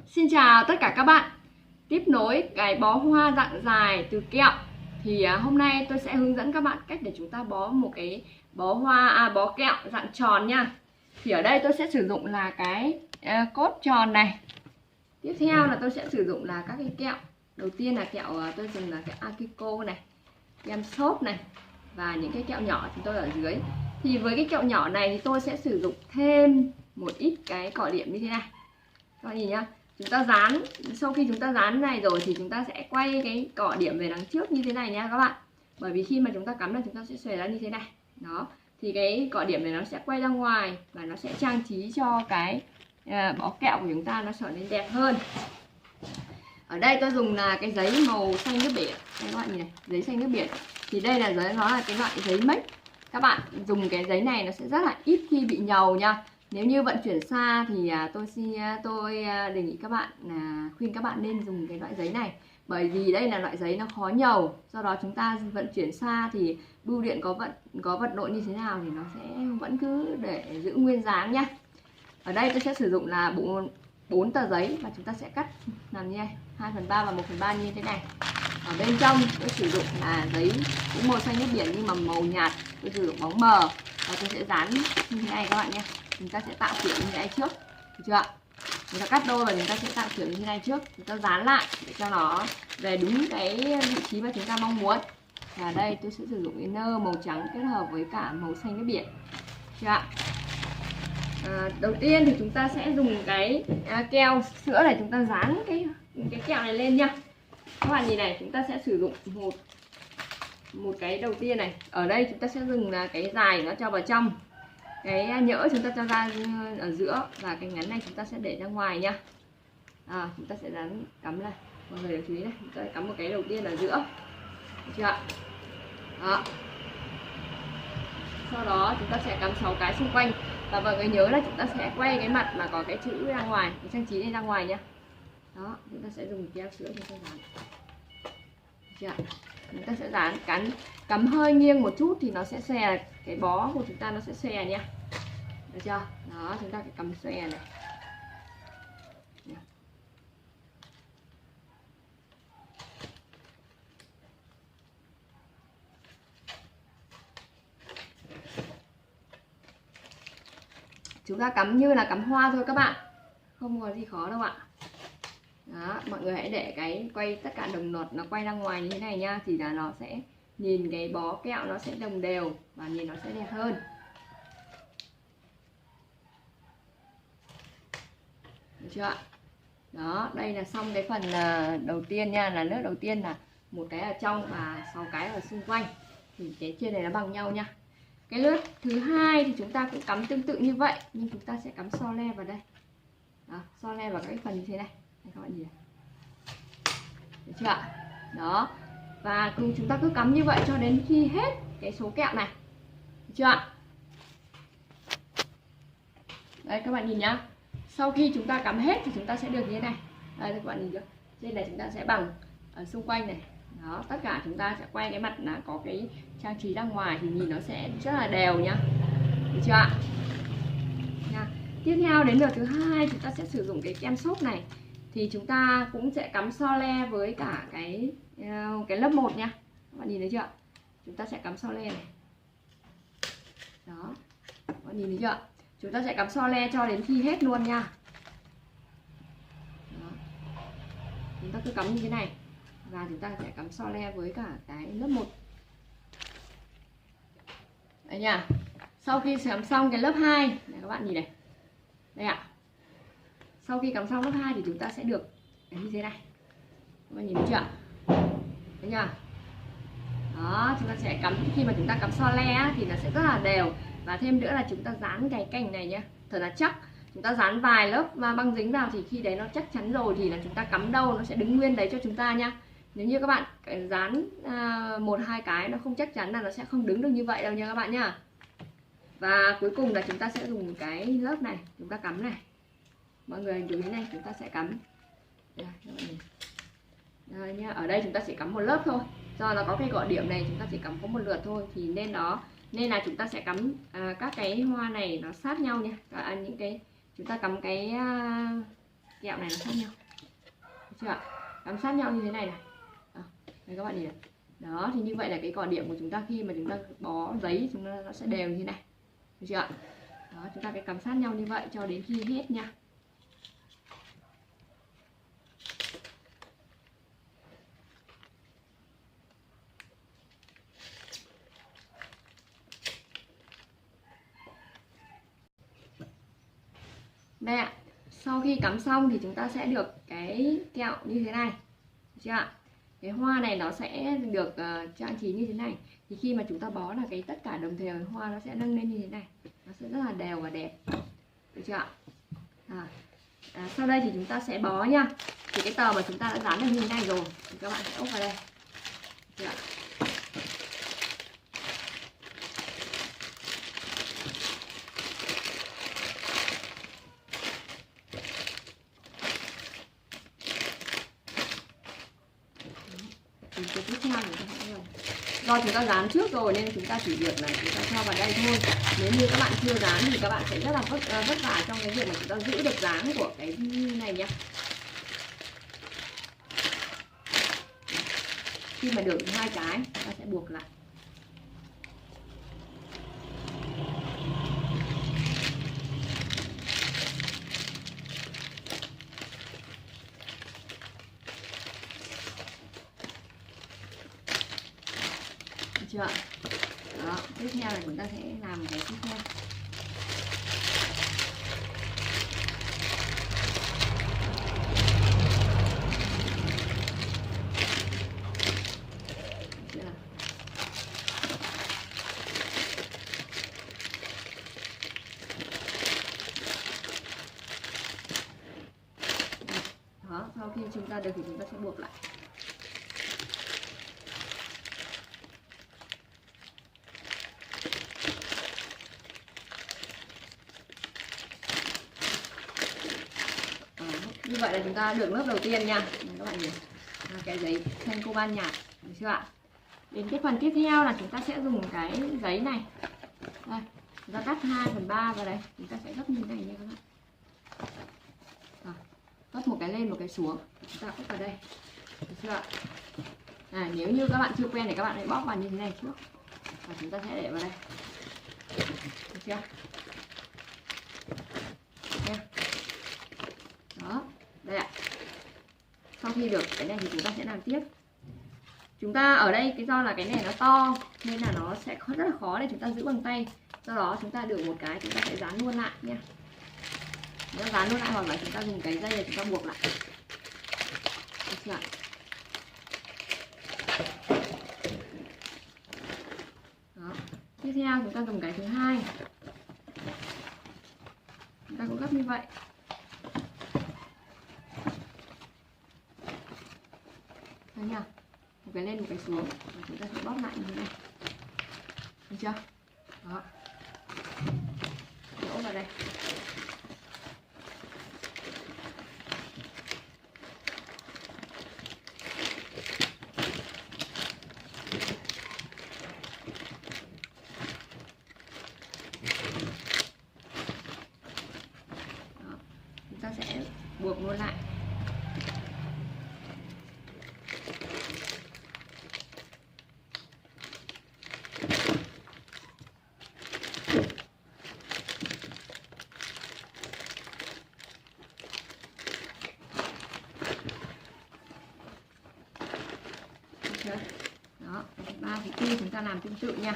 Xin chào tất cả các bạn. Tiếp nối cái bó hoa dạng dài từ kẹo thì hôm nay tôi sẽ hướng dẫn các bạn cách để chúng ta bó một cái bó kẹo dạng tròn nha. Thì ở đây tôi sẽ sử dụng là cái cốt tròn này. Tiếp theo là tôi sẽ sử dụng là các cái kẹo. Đầu tiên là kẹo tôi dùng là kẹo Akiko này, kem xốp này và những cái kẹo nhỏ chúng tôi ở dưới. Thì với cái kẹo nhỏ này thì tôi sẽ sử dụng thêm một ít cái cọ điểm như thế này. Các bạn nhìn nhá. Chúng ta dán, sau khi chúng ta dán này rồi thì chúng ta sẽ quay cái cọ điểm về đằng trước như thế này nha các bạn. Bởi vì khi mà chúng ta cắm là chúng ta sẽ xòe ra như thế này. Đó, thì cái cọ điểm này nó sẽ quay ra ngoài và nó sẽ trang trí cho cái bó kẹo của chúng ta nó trở nên đẹp hơn. Ở đây tôi dùng là cái giấy màu xanh nước biển. Đây các bạn nhìn này, giấy xanh nước biển. Thì đây là nó là cái loại giấy mếch. Các bạn dùng cái giấy này nó sẽ rất là ít khi bị nhàu nha. Nếu như vận chuyển xa thì tôi đề nghị các bạn khuyên các bạn nên dùng cái loại giấy này. Bởi vì đây là loại giấy nó khó nhầu. Do đó chúng ta vận chuyển xa thì bưu điện có vật lộn như thế nào thì nó sẽ vẫn cứ để giữ nguyên dáng nhá. Ở đây tôi sẽ sử dụng là 4 tờ giấy và chúng ta sẽ cắt làm như này, 2/3 và 1/3 như thế này. Ở bên trong tôi sử dụng là giấy cũng màu xanh nước biển nhưng mà màu nhạt, tôi sử dụng bóng mờ và tôi sẽ dán như thế này các bạn nhé. Chúng ta sẽ tạo kiểu như thế này trước, được chưa ạ? Chúng ta cắt đôi và chúng ta sẽ tạo kiểu như thế này trước, chúng ta dán lại để cho nó về đúng cái vị trí mà chúng ta mong muốn. Và đây tôi sẽ sử dụng cái nơ màu trắng kết hợp với cả màu xanh nước biển, được chưa ạ? Đầu tiên thì chúng ta sẽ dùng cái keo sữa này, chúng ta dán cái kẹo này lên nha. Các bạn nhìn này, chúng ta sẽ sử dụng một cái đầu tiên này. Ở đây chúng ta sẽ dùng là cái dài nó cho vào trong, cái nhỡ chúng ta cho ra ở giữa và cái ngắn này chúng ta sẽ để ra ngoài nha. Chúng ta sẽ dán cắm này, mọi người chú ý này, chúng ta cắm một cái đầu tiên ở giữa, được chưa ạ? Đó. Sau đó chúng ta sẽ cắm 6 cái xung quanh và mọi người nhớ là chúng ta sẽ quay cái mặt mà có cái chữ ra ngoài, cái trang trí này ra ngoài nha. Đó, chúng ta sẽ dùng keo sữa chúng ta dán. Được. Chúng ta sẽ dán cắm hơi nghiêng một chút thì nó sẽ xòe, cái bó của chúng ta nó sẽ xòe nha. Được chưa? Đó, chúng ta phải cắm xòe này. Chúng ta cắm như là cắm hoa thôi các bạn, không có gì khó đâu ạ. Đó, mọi người hãy để cái quay tất cả đồng loạt nó quay ra ngoài như thế này nha, thì là nó sẽ nhìn cái bó kẹo nó sẽ đồng đều và nhìn nó sẽ đẹp hơn. Được chưa ạ? Đó, đây là xong cái phần đầu tiên nha, là lớp đầu tiên là một cái ở trong và 6 cái ở xung quanh. Thì cái trên này nó bằng nhau nha. Cái lớp thứ hai thì chúng ta cũng cắm tương tự như vậy, nhưng chúng ta sẽ cắm so le vào đây. Đó, so le vào cái phần như thế này. Đây các bạn nhìn. Được chưa ạ? Đó. Và chúng ta cứ cắm như vậy cho đến khi hết cái số kẹo này. Được chưa ạ? Đây các bạn nhìn nhá. Sau khi chúng ta cắm hết thì chúng ta sẽ được như thế này. Đây các bạn nhìn chưa? Trên này chúng ta sẽ bằng ở xung quanh này. Đó, tất cả chúng ta sẽ quay cái mặt là có cái trang trí ra ngoài thì nhìn nó sẽ rất là đều nhá. Được chưa ạ? Nha. Tiếp theo đến lượt thứ hai chúng ta sẽ sử dụng cái kem xốp này. Thì chúng ta cũng sẽ cắm so le với cả cái lớp 1 nha. Các bạn nhìn thấy chưa? Chúng ta sẽ cắm so le này. Đó. Các bạn nhìn thấy chưa? Chúng ta sẽ cắm so le cho đến khi hết luôn nha. Đó. Chúng ta cứ cắm như thế này và chúng ta sẽ cắm so le với cả cái lớp 1. Đấy nha. Sau khi cắm xong cái lớp 2 này, các bạn nhìn này. Đây ạ. Sau khi cắm xong lớp 2 thì chúng ta sẽ được như thế này. Các bạn nhìn thấy chưa? Đấy nha. Đó, chúng ta sẽ cắm, khi mà chúng ta cắm so le thì nó sẽ rất là đều. Và thêm nữa là chúng ta dán cái cành này nhá, thật là chắc. Chúng ta dán vài lớp băng dính vào thì khi đấy nó chắc chắn rồi thì là chúng ta cắm đâu nó sẽ đứng nguyên đấy cho chúng ta nhá. Nếu như các bạn dán 1-2 cái nó không chắc chắn là nó sẽ không đứng được như vậy đâu nha các bạn nhá. Và cuối cùng là chúng ta sẽ dùng cái lớp này, chúng ta cắm này. Mọi người chú ý này, chúng ta sẽ cắm. Đây, các bạn nhìn. Đây nhá, ở đây chúng ta sẽ cắm một lớp thôi. Do nó có cái gõ điểm này chúng ta chỉ cắm có một lượt thôi thì nên là chúng ta sẽ cắm các cái hoa này nó sát nhau nha. Những cái chúng ta cắm cái kẹo này nó sát nhau. Được chưa ạ? Cắm sát nhau như thế này này. Đây các bạn nhìn này. Đó, thì như vậy là cái cỏ điểm của chúng ta khi mà chúng ta bó giấy chúng ta nó sẽ đều như thế này. Được chưa ạ? Đó, chúng ta cái cắm sát nhau như vậy cho đến khi hết nha. Đây ạ. Sau khi cắm xong thì chúng ta sẽ được cái kẹo như thế này. Được chưa ạ? Cái hoa này nó sẽ được trang trí như thế này. Thì khi mà chúng ta bó là cái tất cả đồng thời hoa nó sẽ nâng lên như thế này. Nó sẽ rất là đều và đẹp. Được chưa ạ? Sau đây thì chúng ta sẽ bó nha. Thì cái tờ mà chúng ta đã dán được như thế này rồi thì các bạn sẽ úp vào đây. Được chưa ạ? Cái tiếp theo chúng ta sẽ do chúng ta dán trước rồi nên chúng ta chỉ việc là chúng ta cho vào đây thôi. Nếu như các bạn chưa dán thì các bạn sẽ rất là vất vả trong cái việc mà chúng ta giữ được dáng của cái này nhé. Khi mà được 2 cái ta sẽ buộc lại. Chưa? Đó, tiếp theo là chúng ta sẽ làm cái tiếp theo. Đó, sau khi chúng ta được thì chúng ta sẽ buộc lại. Như vậy là chúng ta được lớp đầu tiên nha. Các bạn nhìn cái giấy thanh coban nhạt, được chưa ạ? Đến cái phần tiếp theo là chúng ta sẽ dùng cái giấy này. Đây, chúng ta cắt 2/3 vào đây, chúng ta sẽ gấp như thế này nha các bạn. Gấp một cái lên một cái xuống, chúng ta cắt vào đây, được chưa ạ? Nếu như các bạn chưa quen thì các bạn hãy bóp vào như thế này trước và chúng ta sẽ để vào đây, được chưa? Đó, đây ạ. Sau khi được cái này thì chúng ta sẽ làm tiếp. Chúng ta ở đây cái do là cái này nó to nên là nó sẽ rất là khó để chúng ta giữ bằng tay. Do đó chúng ta được một cái chúng ta sẽ dán luôn lại nha. Chúng ta dán luôn lại hoặc là chúng ta dùng cái dây để chúng ta buộc lại. Được chưa ạ? Đó. Tiếp theo chúng ta dùng cái thứ hai. Chúng ta cũng gấp như vậy. Đấy nhỉ? Một cái lên một cái xuống và chúng ta sẽ bóp lại như thế này. Được chưa? Đó. Đổ vào đây. Đó. Chúng ta sẽ buộc luôn lại. Đó, cái 3 thứ tư chúng ta làm tương tự nha.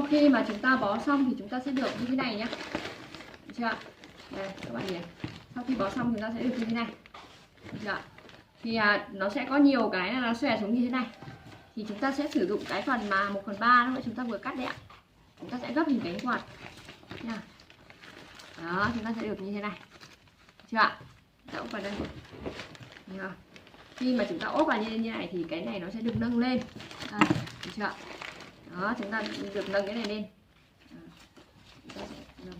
Sau khi mà chúng ta bó xong thì chúng ta sẽ được như thế này nhá. Được chưa? Đây các bạn nhìn. Sau khi bó xong chúng ta sẽ được như thế này. Được chưa? Thì nó sẽ có nhiều cái là nó xòe xuống như thế này. Thì chúng ta sẽ sử dụng cái phần mà 1/3 lúc nãy chúng ta vừa cắt đấy ạ. Chúng ta sẽ gấp hình cánh quạt nha. Đó, chúng ta sẽ được như thế này. Được chưa ạ? Đã úp vào đây. Được. Khi mà chúng ta ốp vào như này thì cái này nó sẽ được nâng lên. Được chưa ạ? Đó, chúng ta được nâng cái này lên. Chúng ta sẽ nâng.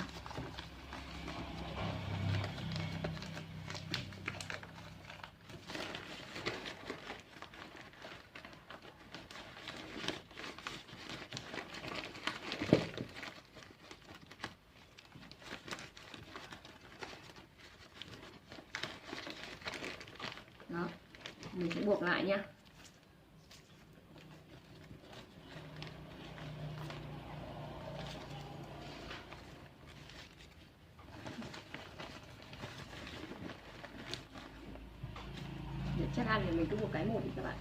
Đó, mình sẽ buộc lại nha. Để chắc ăn thì mình cứ một cái một đi các bạn.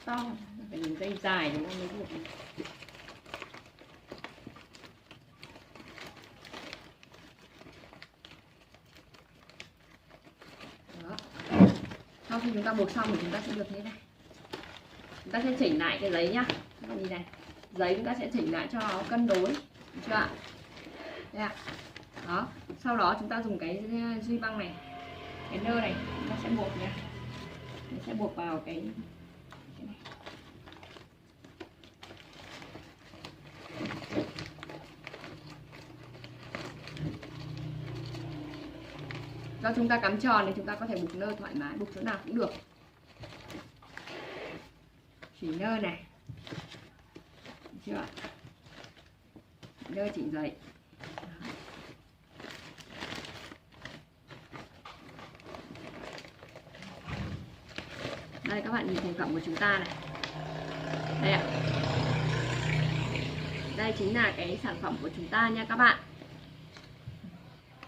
To phải dùng dây dài đúng không? Mới buộc. Đó. Sau khi chúng ta buộc xong thì chúng ta sẽ được như thế này. Chúng ta sẽ chỉnh lại cái giấy nhá. Các bạn nhìn này, giấy chúng ta sẽ chỉnh lại cho nó cân đối, được chưa ạ? Đây ạ. Đó. Sau đó chúng ta dùng cái duy băng này, cái nơ này, chúng ta sẽ buộc nhá. Mình sẽ buộc vào cái này. Do chúng ta cắm tròn thì chúng ta có thể buộc nơ thoải mái, buộc chỗ nào cũng được. Chỉ nơ này, được chưa ạ? Nơ chỉnh giấy. Đây các bạn nhìn thành phẩm của chúng ta này. Đây ạ. Đây chính là cái sản phẩm của chúng ta nha các bạn.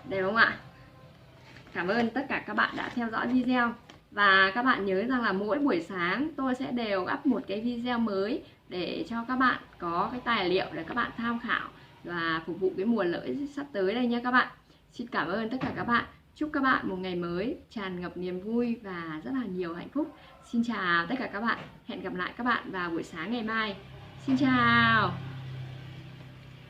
Đây đúng không ạ? Cảm ơn tất cả các bạn đã theo dõi video. Và các bạn nhớ rằng là mỗi buổi sáng tôi sẽ đều up một cái video mới để cho các bạn có cái tài liệu để các bạn tham khảo và phục vụ cái mùa lễ sắp tới đây nha các bạn. Xin cảm ơn tất cả các bạn. Chúc các bạn một ngày mới tràn ngập niềm vui và rất là nhiều hạnh phúc. Xin chào tất cả các bạn. Hẹn gặp lại các bạn vào buổi sáng ngày mai. Xin chào.